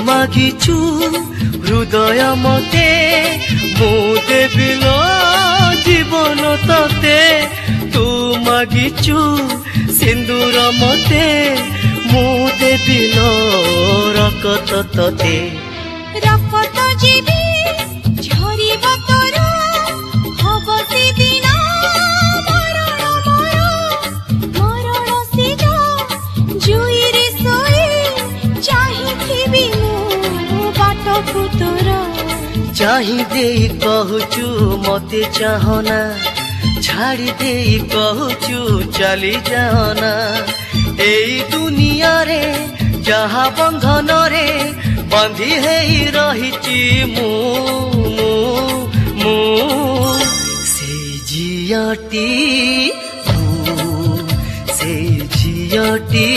ମାଗିଛୁ ହୃଦୟ ମତେ ମୁଁ ଦେବିଲ ଜୀବନ ତତେ ତୁ ମାଗିଛୁ ସିନ୍ଦୁର ମତେ ମୁଁ ଦେବିଲ ରକତ ତତେ ରକତ ଯିବି ଝରିବ ତୋର ହବ ସେଦିନ ମରଣ ମୋର ମରଣ ସିଧ ଜୁଇରେ ଶୋଇ ଚାହିଁଥିବି ମୁଁ ବାଟକୁ ତୋର ଚାହିଁ ଦେଇ କହୁଛୁ ମତେ ଚାହନା ଛାଡ଼ି ଦେଇ କହୁଛୁ ଚାଲି ଯାଅନା ଏଇ ଦୁନିଆରେ ଯାହା ବନ୍ଧନରେ ବାନ୍ଧି ହେଇ ରହିଛି ମୁଁ ସେଇ ଝିଅଟି ସେଇ ଝିଅଟି